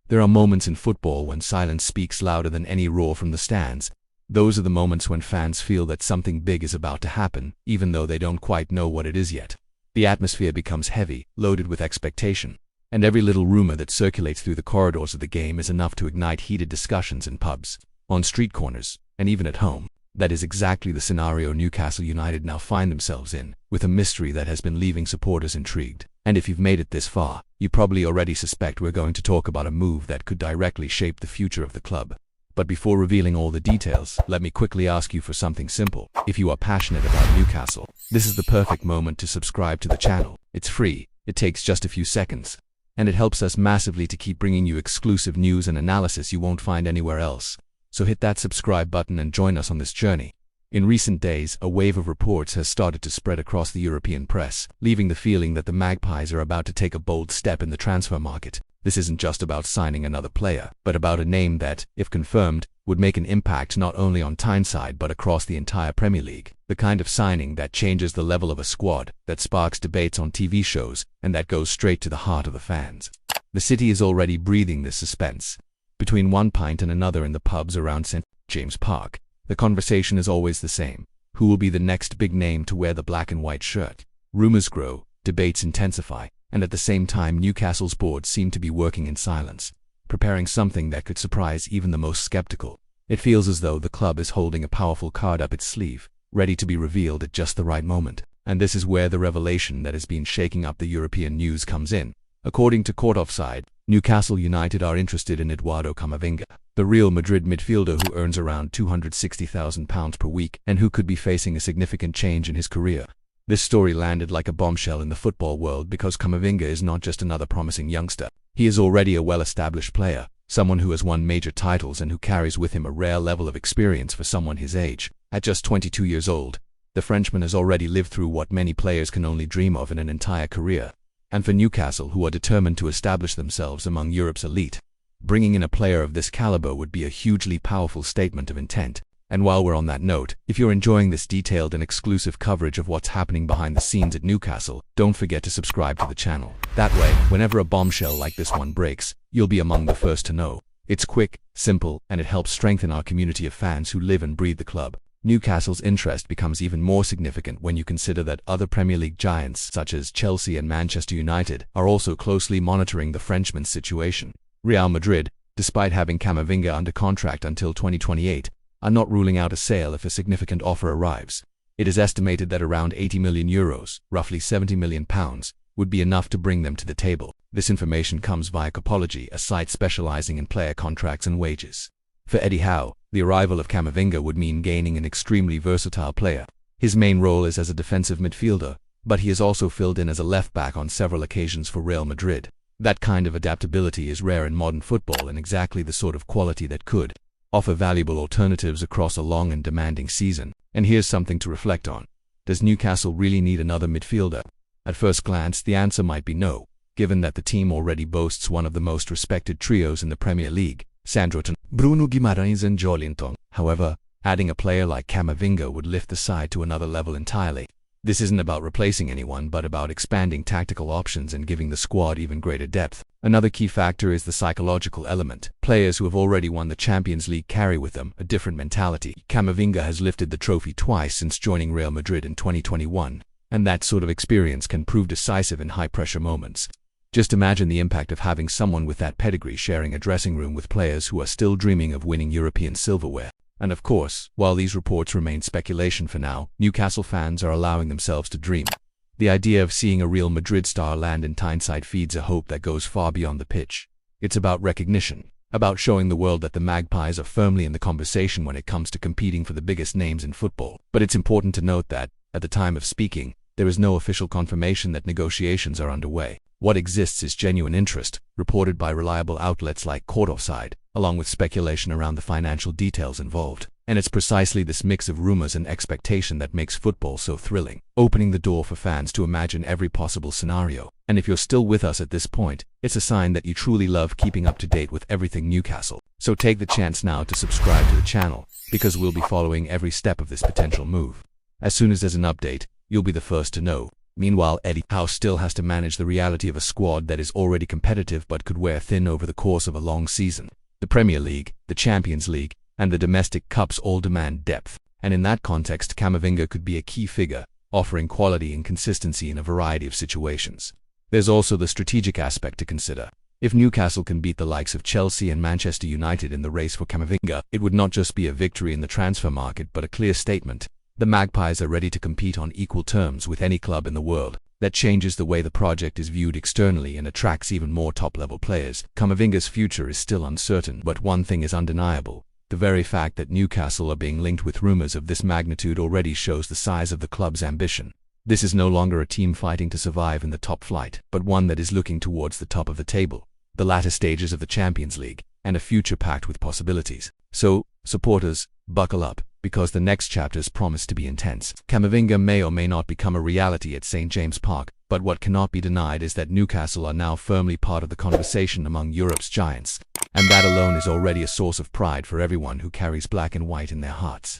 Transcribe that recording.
There are moments in football when silence speaks louder than any roar from the stands. Those are the moments when fans feel that something big is about to happen, even though they don't quite know what it is yet. The atmosphere becomes heavy, loaded with expectation, and every little rumor that circulates through the corridors of the game is enough to ignite heated discussions in pubs, on street corners, and even at home. That is exactly the scenario Newcastle United now find themselves in, with a mystery that has been leaving supporters intrigued. And if you've made it this far, you probably already suspect we're going to talk about a move that could directly shape the future of the club. But before revealing all the details, let me quickly ask you for something simple. If you are passionate about Newcastle, this is the perfect moment to subscribe to the channel. It's free, it takes just a few seconds, and it helps us massively to keep bringing you exclusive news and analysis you won't find anywhere else. So hit that subscribe button and join us on this journey. In recent days, a wave of reports has started to spread across the European press, leaving the feeling that the Magpies are about to take a bold step in the transfer market. This isn't just about signing another player, but about a name that, if confirmed, would make an impact not only on Tyneside but across the entire Premier League. The kind of signing that changes the level of a squad, that sparks debates on TV shows, and that goes straight to the heart of the fans. The city is already breathing this suspense. Between one pint and another in the pubs around St. James Park, the conversation is always the same. Who will be the next big name to wear the black and white shirt? Rumors grow, debates intensify, and at the same time Newcastle's board seem to be working in silence, preparing something that could surprise even the most skeptical. It feels as though the club is holding a powerful card up its sleeve, ready to be revealed at just the right moment. And this is where the revelation that has been shaking up the European news comes in. According to Howe'S, Newcastle United are interested in Eduardo Camavinga, the Real Madrid midfielder who earns around £260,000 per week and who could be facing a significant change in his career. This story landed like a bombshell in the football world because Camavinga is not just another promising youngster. He is already a well-established player, someone who has won major titles and who carries with him a rare level of experience for someone his age. At just 22 years old, the Frenchman has already lived through what many players can only dream of in an entire career. And for Newcastle, who are determined to establish themselves among Europe's elite, bringing in a player of this caliber would be a hugely powerful statement of intent. And while we're on that note, if you're enjoying this detailed and exclusive coverage of what's happening behind the scenes at Newcastle, don't forget to subscribe to the channel. That way, whenever a bombshell like this one breaks, you'll be among the first to know. It's quick, simple, and it helps strengthen our community of fans who live and breathe the club. Newcastle's interest becomes even more significant when you consider that other Premier League giants such as Chelsea and Manchester United are also closely monitoring the Frenchman's situation. Real Madrid, despite having Camavinga under contract until 2028, are not ruling out a sale if a significant offer arrives. It is estimated that around €80 million, roughly £70 million, would be enough to bring them to the table. This information comes via Copology, a site specializing in player contracts and wages. For Eddie Howe, the arrival of Camavinga would mean gaining an extremely versatile player. His main role is as a defensive midfielder, but he has also filled in as a left-back on several occasions for Real Madrid. That kind of adaptability is rare in modern football and exactly the sort of quality that could offer valuable alternatives across a long and demanding season. And here's something to reflect on. Does Newcastle really need another midfielder? At first glance, the answer might be no, given that the team already boasts one of the most respected trios in the Premier League, Sandro Tonali, Bruno Guimaraes and Joelinton. However, adding a player like Camavinga would lift the side to another level entirely. This isn't about replacing anyone, but about expanding tactical options and giving the squad even greater depth. Another key factor is the psychological element. Players who have already won the Champions League carry with them a different mentality. Camavinga has lifted the trophy twice since joining Real Madrid in 2021, and that sort of experience can prove decisive in high-pressure moments. Just imagine the impact of having someone with that pedigree sharing a dressing room with players who are still dreaming of winning European silverware. And of course, while these reports remain speculation for now, Newcastle fans are allowing themselves to dream. The idea of seeing a Real Madrid star land in Tyneside feeds a hope that goes far beyond the pitch. It's about recognition, about showing the world that the Magpies are firmly in the conversation when it comes to competing for the biggest names in football. But it's important to note that, at the time of speaking, there is no official confirmation that negotiations are underway. What exists is genuine interest, reported by reliable outlets like Howe'S, along with speculation around the financial details involved. And it's precisely this mix of rumors and expectation that makes football so thrilling, opening the door for fans to imagine every possible scenario. And if you're still with us at this point, it's a sign that you truly love keeping up to date with everything Newcastle. So take the chance now to subscribe to the channel, because we'll be following every step of this potential move. As soon as there's an update, you'll be the first to know. Meanwhile, Eddie Howe still has to manage the reality of a squad that is already competitive but could wear thin over the course of a long season. The Premier League, the Champions League, and the domestic cups all demand depth, and in that context Camavinga could be a key figure, offering quality and consistency in a variety of situations. There's also the strategic aspect to consider. If Newcastle can beat the likes of Chelsea and Manchester United in the race for Camavinga, it would not just be a victory in the transfer market but a clear statement. The Magpies are ready to compete on equal terms with any club in the world. That changes the way the project is viewed externally and attracts even more top-level players. Camavinga's future is still uncertain, but one thing is undeniable. The very fact that Newcastle are being linked with rumours of this magnitude already shows the size of the club's ambition. This is no longer a team fighting to survive in the top flight, but one that is looking towards the top of the table, the latter stages of the Champions League, and a future packed with possibilities. So, supporters, buckle up, because the next chapters promise to be intense. Camavinga may or may not become a reality at St. James Park, but what cannot be denied is that Newcastle are now firmly part of the conversation among Europe's giants, and that alone is already a source of pride for everyone who carries black and white in their hearts.